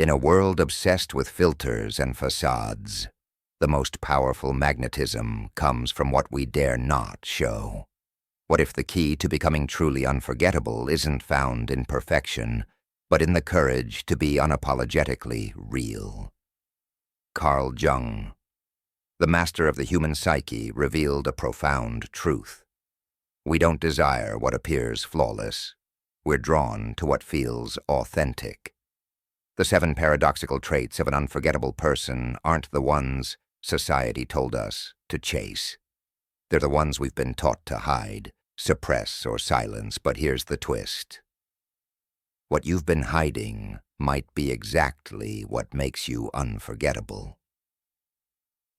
In a world obsessed with filters and facades, the most powerful magnetism comes from what we dare not show. What if the key to becoming truly unforgettable isn't found in perfection, but in the courage to be unapologetically real? Carl Jung, the master of the human psyche, revealed a profound truth. We don't desire what appears flawless. We're drawn to what feels authentic. The 7 paradoxical traits of an unforgettable person aren't the ones society told us to chase. They're the ones we've been taught to hide, suppress, or silence, but here's the twist. What you've been hiding might be exactly what makes you unforgettable.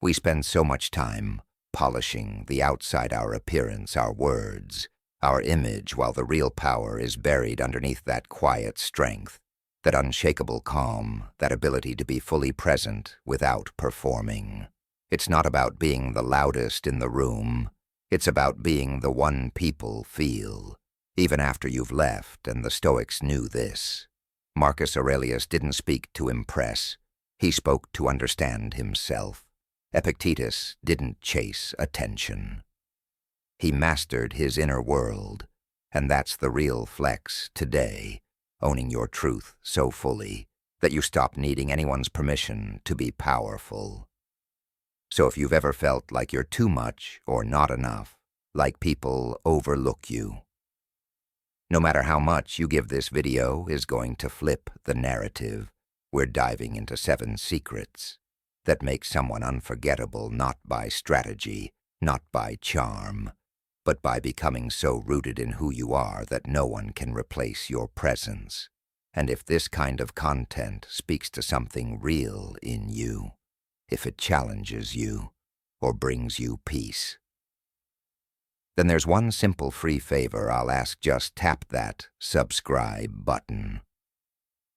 We spend so much time polishing the outside, our appearance, our words, our image, while the real power is buried underneath that quiet strength, that unshakable calm, that ability to be fully present without performing. It's not about being the loudest in the room. It's about being the one people feel, even after you've left, and the Stoics knew this. Marcus Aurelius didn't speak to impress. He spoke to understand himself. Epictetus didn't chase attention. He mastered his inner world, and that's the real flex today, owning your truth so fully that you stop needing anyone's permission to be powerful. So if you've ever felt like you're too much or not enough, like people overlook you, no matter how much you give, this video is going to flip the narrative. We're diving into 7 secrets that make someone unforgettable, not by strategy, not by charm, but by becoming so rooted in who you are that no one can replace your presence. And if this kind of content speaks to something real in you, if it challenges you or brings you peace, then there's one simple free favor I'll ask. Just tap that subscribe button.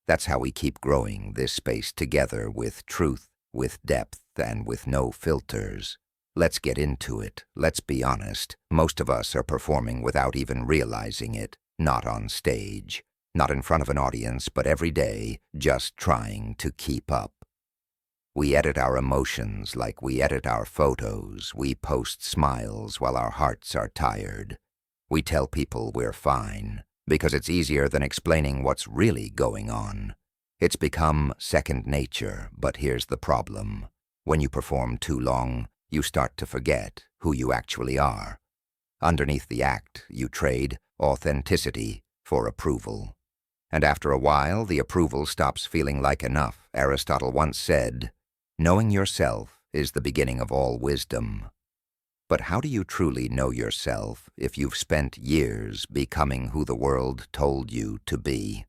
That's how we keep growing this space together, with truth, with depth, and with no filters. Let's get into it. Let's be honest. Most of us are performing without even realizing it. Not on stage, not in front of an audience, but every day, just trying to keep up. We edit our emotions like we edit our photos. We post smiles while our hearts are tired. We tell people we're fine because it's easier than explaining what's really going on. It's become second nature, but here's the problem. When you perform too long, you start to forget who you actually are. Underneath the act, you trade authenticity for approval. And after a while, the approval stops feeling like enough. Aristotle once said, "Knowing yourself is the beginning of all wisdom." But how do you truly know yourself if you've spent years becoming who the world told you to be?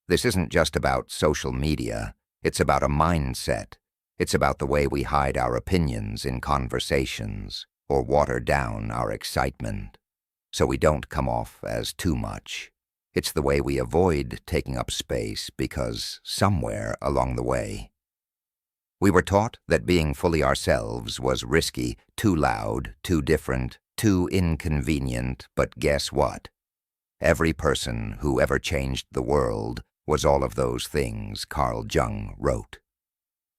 This isn't just about social media. It's about a mindset. It's about the way we hide our opinions in conversations or water down our excitement so we don't come off as too much. It's the way we avoid taking up space because somewhere along the way, we were taught that being fully ourselves was risky, too loud, too different, too inconvenient. But guess what? Every person who ever changed the world was all of those things. Carl Jung wrote,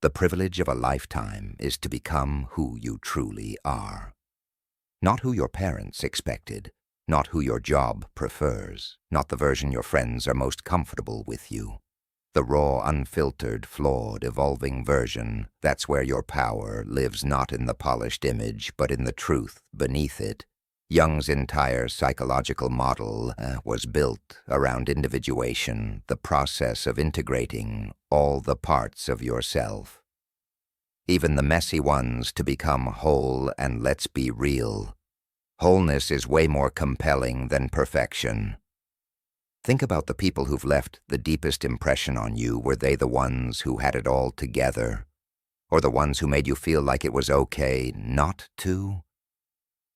"The privilege of a lifetime is to become who you truly are. Not who your parents expected, not who your job prefers, not the version your friends are most comfortable with you. The raw, unfiltered, flawed, evolving version. That's where your power lives, not in the polished image, but in the truth beneath it." Jung's entire psychological model was built around individuation, the process of integrating all the parts of yourself, even the messy ones, to become whole. And let's be real, wholeness is way more compelling than perfection. Think about the people who've left the deepest impression on you. Were they the ones who had it all together, or the ones who made you feel like it was okay not to?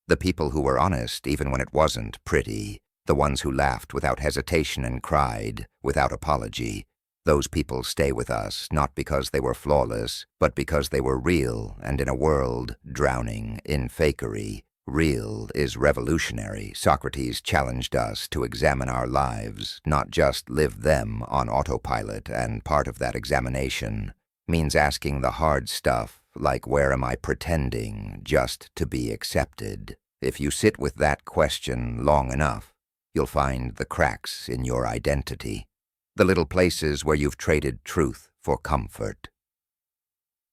The people who were honest even when it wasn't pretty, the ones who laughed without hesitation and cried without apology. Those people stay with us not because they were flawless, but because they were real. And in a world drowning in fakery, Real is revolutionary. Socrates challenged us to examine our lives, not just live them on autopilot, and part of that examination means asking the hard stuff, like where am I pretending just to be accepted? If you sit with that question long enough, you'll find the cracks in your identity, the little places where you've traded truth for comfort.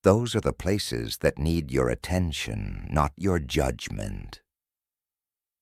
Those are the places that need your attention, not your judgment.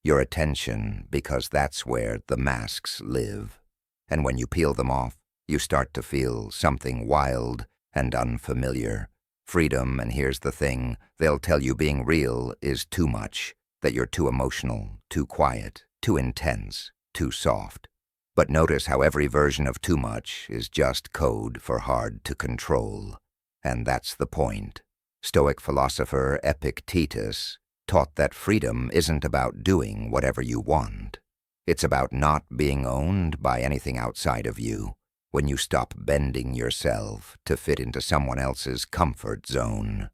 Your attention, because that's where the masks live. And when you peel them off, you start to feel something wild and unfamiliar. Freedom, and here's the thing, they'll tell you being real is too much, that you're too emotional, too quiet, too intense, too soft. But notice how every version of too much is just code for hard to control. And that's the point. Stoic philosopher Epictetus taught that freedom isn't about doing whatever you want. It's about not being owned by anything outside of you. When you stop bending yourself to fit into someone else's comfort zone,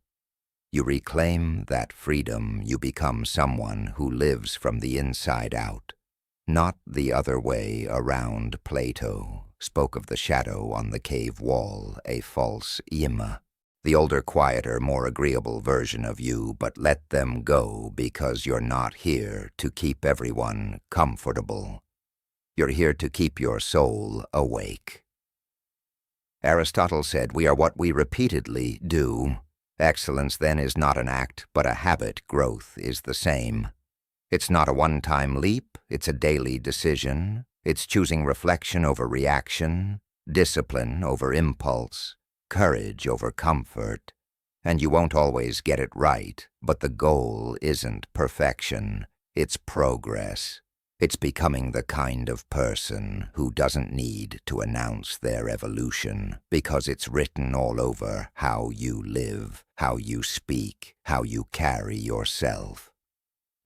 you reclaim that freedom. You become someone who lives from the inside out, not the other way around. Plato spoke of the shadow on the cave wall, a false ima, the older, quieter, more agreeable version of you, but let them go because you're not here to keep everyone comfortable. You're here to keep your soul awake. Aristotle said we are what we repeatedly do. Excellence then is not an act, but a habit. Growth is the same. It's not a one-time leap, it's a daily decision. It's choosing reflection over reaction, discipline over impulse, courage over comfort. And you won't always get it right, but the goal isn't perfection, it's progress. It's becoming the kind of person who doesn't need to announce their evolution because it's written all over how you live, how you speak, how you carry yourself.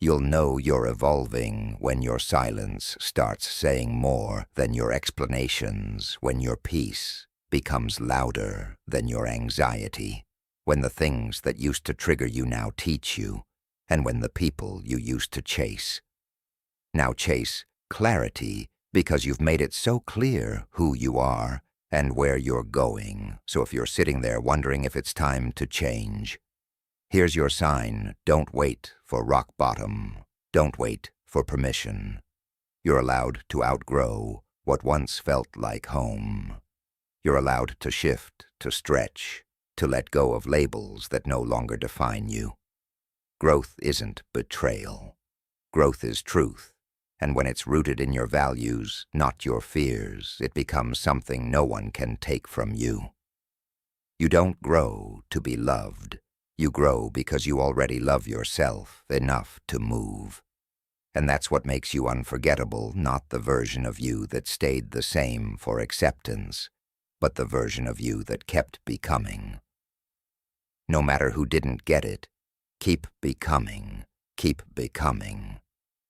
You'll know you're evolving when your silence starts saying more than your explanations, when your peace becomes louder than your anxiety, when the things that used to trigger you now teach you, and when the people you used to chase now chase clarity because you've made it so clear who you are and where you're going. So if you're sitting there wondering if it's time to change, here's your sign. Don't wait for rock bottom. Don't wait for permission. You're allowed to outgrow what once felt like home. You're allowed to shift, to stretch, to let go of labels that no longer define you. Growth isn't betrayal. Growth is truth. And when it's rooted in your values, not your fears, it becomes something no one can take from you. You don't grow to be loved. You grow because you already love yourself enough to move. And that's what makes you unforgettable, not the version of you that stayed the same for acceptance, but the version of you that kept becoming. No matter who didn't get it, keep becoming, keep becoming.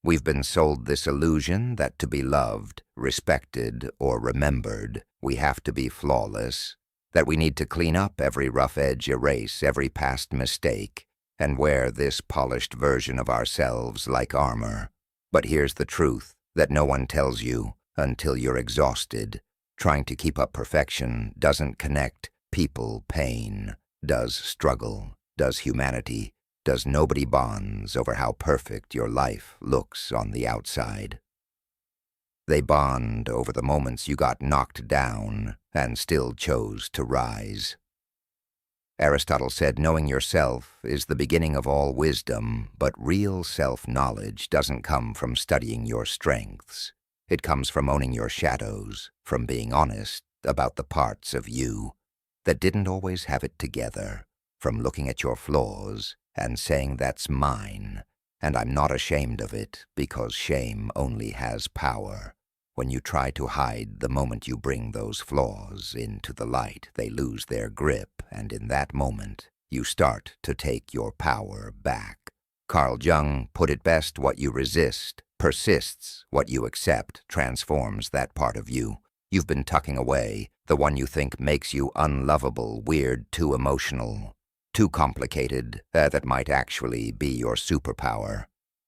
We've been sold this illusion that to be loved, respected, or remembered, we have to be flawless, that we need to clean up every rough edge, erase every past mistake, and wear this polished version of ourselves like armor. But here's the truth that no one tells you until you're exhausted. Trying to keep up perfection doesn't connect people. Pain does struggle, does humanity, does nobody bonds over how perfect your life looks on the outside. They bond over the moments you got knocked down and still chose to rise. Aristotle said knowing yourself is the beginning of all wisdom, but real self-knowledge doesn't come from studying your strengths. It comes from owning your shadows, from being honest about the parts of you that didn't always have it together, from looking at your flaws and saying that's mine, and I'm not ashamed of it because shame only has power. When you try to hide the moment you bring those flaws into the light, they lose their grip, and in that moment, you start to take your power back. Carl Jung put it best: what you resist persists, what you accept transforms that part of you you've been tucking away, the one you think makes you unlovable, weird, too emotional, too complicated, that might actually be your superpower.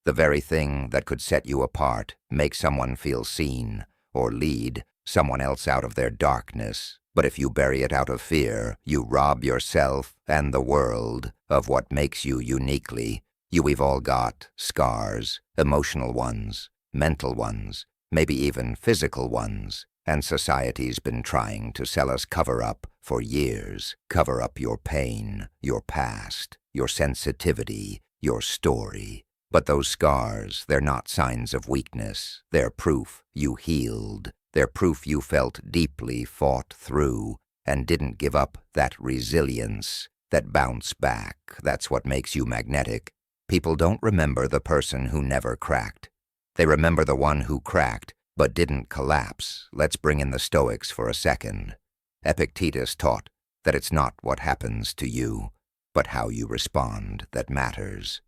The very thing that could set you apart, make someone feel seen, or lead someone else out of their darkness. But if you bury it out of fear, you rob yourself and the world of what makes you uniquely. We've all got scars, emotional ones, mental ones, maybe even physical ones, and society's been trying to sell us cover-up for years. Cover up your pain, your past, your sensitivity, your story. But those scars, they're not signs of weakness. They're proof you healed. They're proof you felt deeply, fought through, and didn't give up. That resilience, that bounce back, that's what makes you magnetic. People don't remember the person who never cracked. They remember the one who cracked but didn't collapse. Let's bring in the Stoics for a second. Epictetus taught that it's not what happens to you, but how you respond that matters.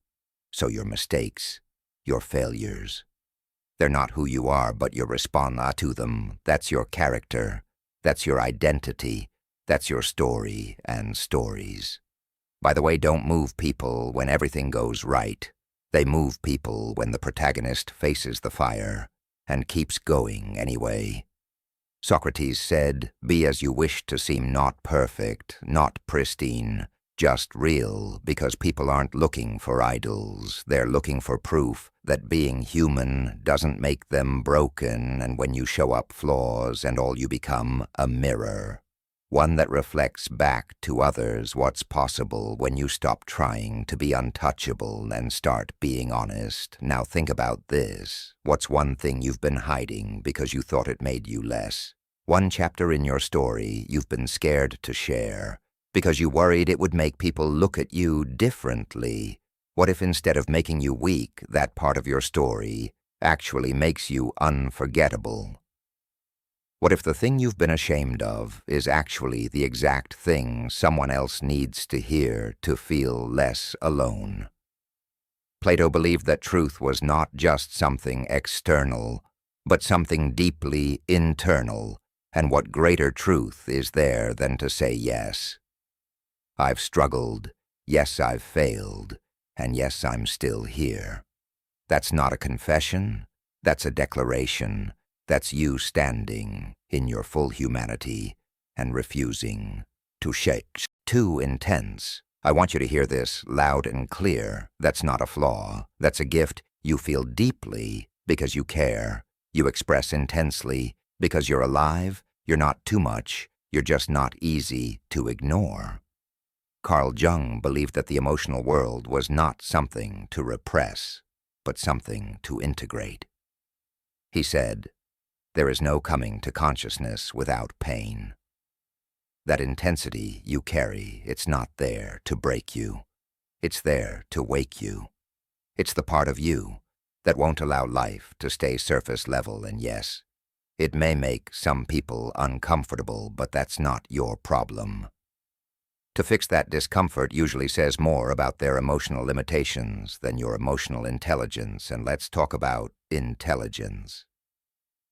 So your mistakes, your failures, they're not who you are, but your response to them. That's your character. That's your identity. That's your story and stories. By the way, don't move people when everything goes right. They move people when the protagonist faces the fire and keeps going anyway. Socrates said, "Be as you wish to seem, not perfect, not pristine, just real," because people aren't looking for idols. They're looking for proof that being human doesn't make them broken, and when you show up flaws and all you become, a mirror. One that reflects back to others what's possible when you stop trying to be untouchable and start being honest. Now think about this. What's one thing you've been hiding because you thought it made you less? One chapter in your story you've been scared to share because you worried it would make people look at you differently. What if instead of making you weak, that part of your story actually makes you unforgettable? What if the thing you've been ashamed of is actually the exact thing someone else needs to hear to feel less alone? Plato believed that truth was not just something external, but something deeply internal, and what greater truth is there than to say yes? I've struggled, yes, I've failed, and yes, I'm still here. That's not a confession, that's a declaration. That's you standing in your full humanity and refusing to shake. Too intense. I want you to hear this loud and clear. That's not a flaw. That's a gift. You feel deeply because you care. You express intensely because you're alive. You're not too much. You're just not easy to ignore. Carl Jung believed that the emotional world was not something to repress, but something to integrate. He said, "There is no coming to consciousness without pain." That intensity you carry, it's not there to break you. It's there to wake you. It's the part of you that won't allow life to stay surface level, and yes, it may make some people uncomfortable, but that's not your problem. To fix that discomfort usually says more about their emotional limitations than your emotional intelligence, and let's talk about intelligence.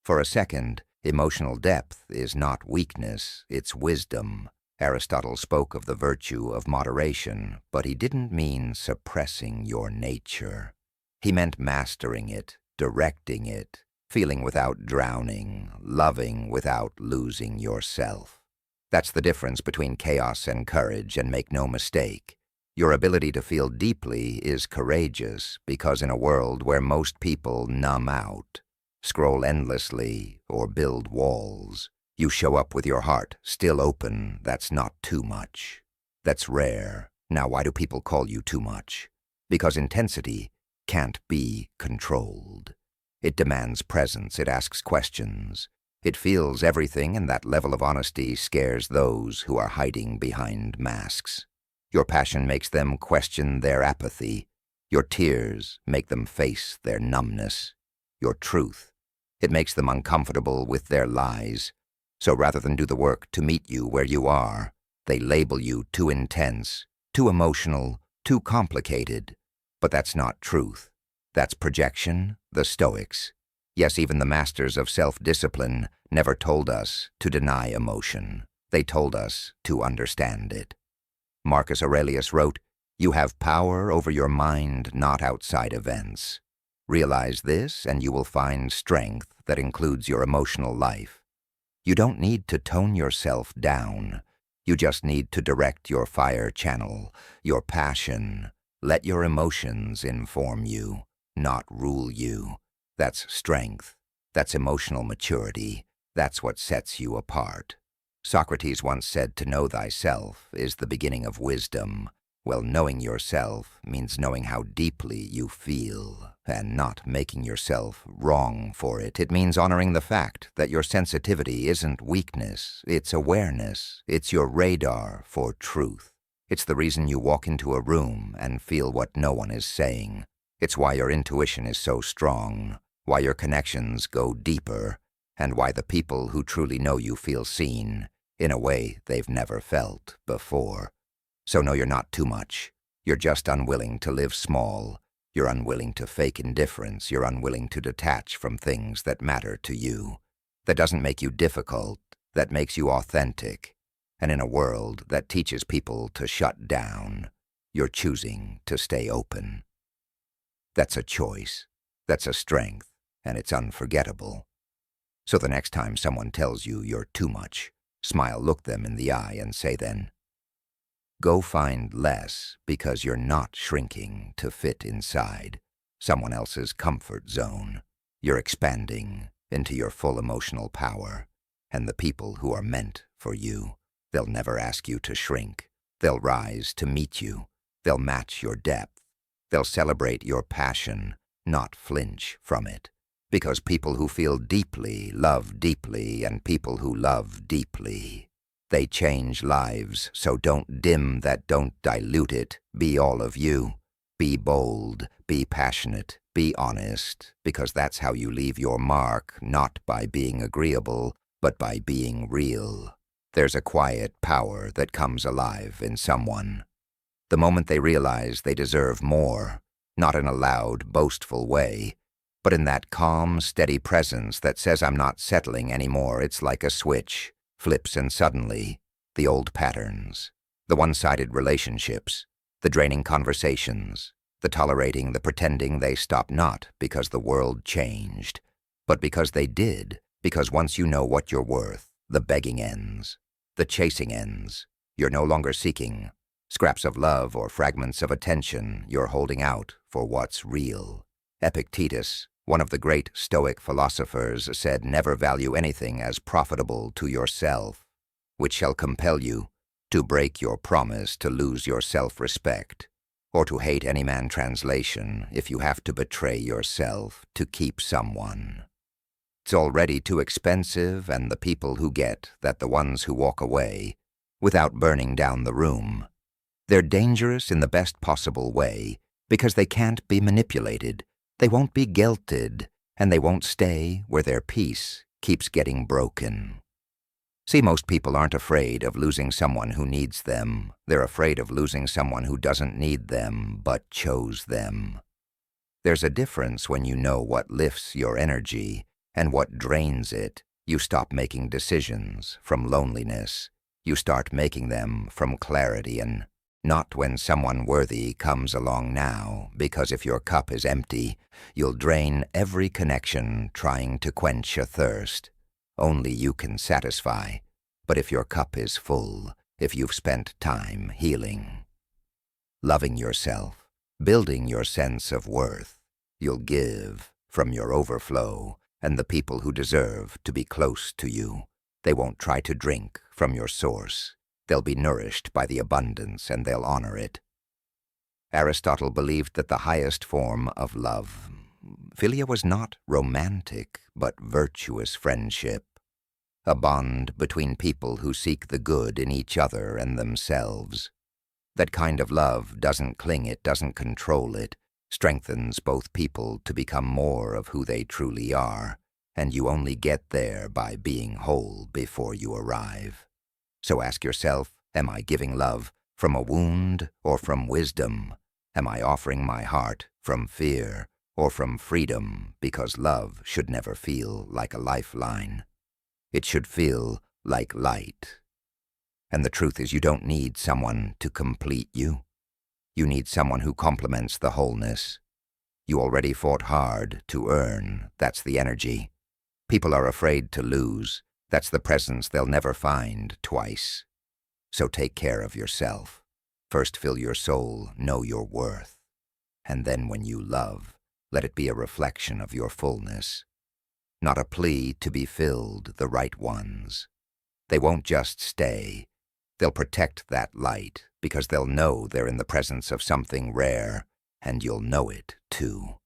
For a second, emotional depth is not weakness, it's wisdom. Aristotle spoke of the virtue of moderation, but he didn't mean suppressing your nature. He meant mastering it, directing it, feeling without drowning, loving without losing yourself. That's the difference between chaos and courage, and make no mistake, your ability to feel deeply is courageous, because in a world where most people numb out, scroll endlessly, or build walls, you show up with your heart still open. That's not too much. That's rare. Now, why do people call you too much? Because intensity can't be controlled. It demands presence. It asks questions. It feels everything, and that level of honesty scares those who are hiding behind masks. Your passion makes them question their apathy. Your tears make them face their numbness. Your truth, it makes them uncomfortable with their lies. So rather than do the work to meet you where you are, they label you too intense, too emotional, too complicated. But that's not truth. That's projection. The Stoics, yes, even the masters of self-discipline, never told us to deny emotion. They told us to understand it. Marcus Aurelius wrote, "You have power over your mind, not outside events." Realize this, and you will find strength that includes your emotional life. You don't need to tone yourself down. You just need to direct your fire channel, your passion. Let your emotions inform you, not rule you. That's strength. That's emotional maturity. That's what sets you apart. Socrates once said, "To know thyself is the beginning of wisdom." Well, knowing yourself means knowing how deeply you feel and not making yourself wrong for it. It means honoring the fact that your sensitivity isn't weakness, it's awareness. It's your radar for truth. It's the reason you walk into a room and feel what no one is saying. It's why your intuition is so strong, why your connections go deeper, and why the people who truly know you feel seen in a way they've never felt before. So no, you're not too much. You're just unwilling to live small. You're unwilling to fake indifference. You're unwilling to detach from things that matter to you. That doesn't make you difficult. That makes you authentic. And in a world that teaches people to shut down, you're choosing to stay open. That's a choice. That's a strength. And it's unforgettable. So the next time someone tells you you're too much, smile, look them in the eye, and say then, "Go find less because you're not shrinking to fit inside someone else's comfort zone. You're expanding into your full emotional power, and the people who are meant for you, they'll never ask you to shrink. They'll rise to meet you. They'll match your depth. They'll celebrate your passion, not flinch from it. Because people who feel deeply love deeply, and people who love deeply, they change lives. So don't dim that, don't dilute it. Be all of you. Be bold, be passionate, be honest, because that's how you leave your mark, not by being agreeable, but by being real. There's a quiet power that comes alive in someone. The moment they realize they deserve more, not in a loud, boastful way, but in that calm, steady presence that says, "I'm not settling anymore." It's like a switch flips, and suddenly, the old patterns, the one-sided relationships, the draining conversations, the tolerating, the pretending, they stop, not because the world changed, but because they did. Because once you know what you're worth, the begging ends, the chasing ends. You're no longer seeking scraps of love or fragments of attention. You're holding out for what's real. Epictetus, one of the great Stoic philosophers, said, "Never value anything as profitable to yourself, which shall compel you to break your promise, to lose your self-respect, or to hate any man." Translation, if you have to betray yourself to keep someone, it's already too expensive, and the people who get that, the ones who walk away without burning down the room, they're dangerous in the best possible way because they can't be manipulated. They won't be guilted, and they won't stay where their peace keeps getting broken. See, most people aren't afraid of losing someone who needs them. They're afraid of losing someone who doesn't need them, but chose them. There's a difference when you know what lifts your energy and what drains it. You stop making decisions from loneliness. You start making them from clarity, and not when someone worthy comes along now, because if your cup is empty, you'll drain every connection trying to quench a thirst only you can satisfy. But if your cup is full, if you've spent time healing, loving yourself, building your sense of worth, you'll give from your overflow, and the people who deserve to be close to you, they won't try to drink from your source. They'll be nourished by the abundance, and they'll honor it. Aristotle believed that the highest form of love, philia, was not romantic, but virtuous friendship, a bond between people who seek the good in each other and themselves. That kind of love doesn't cling, it doesn't control, it strengthens both people to become more of who they truly are, and you only get there by being whole before you arrive. So ask yourself, am I giving love from a wound or from wisdom? Am I offering my heart from fear or from freedom? Because love should never feel like a lifeline. It should feel like light. And the truth is, you don't need someone to complete you. You need someone who complements the wholeness. You already fought hard to earn. That's the energy. People are afraid to lose. That's the presence they'll never find twice. So take care of yourself. First fill your soul, know your worth. And then when you love, let it be a reflection of your fullness. Not a plea to be filled, the right ones. They won't just stay. They'll protect that light because they'll know they're in the presence of something rare, and you'll know it too.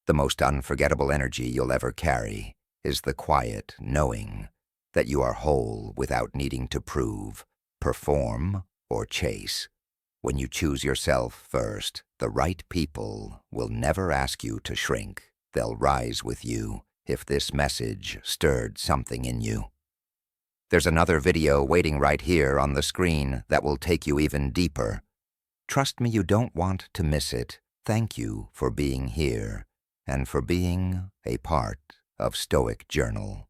The most unforgettable energy you'll ever carry is the quiet knowing that you are whole without needing to prove, perform, or chase. When you choose yourself first, the right people will never ask you to shrink. They'll rise with you if this message stirred something in you. There's another video waiting right here on the screen that will take you even deeper. Trust me, you don't want to miss it. Thank you for being here and for being a part of Stoic Journal.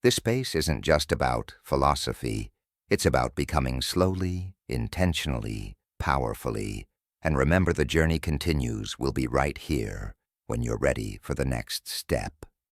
This space isn't just about philosophy. It's about becoming slowly, intentionally, powerfully. And remember, the journey continues. We'll be right here when you're ready for the next step.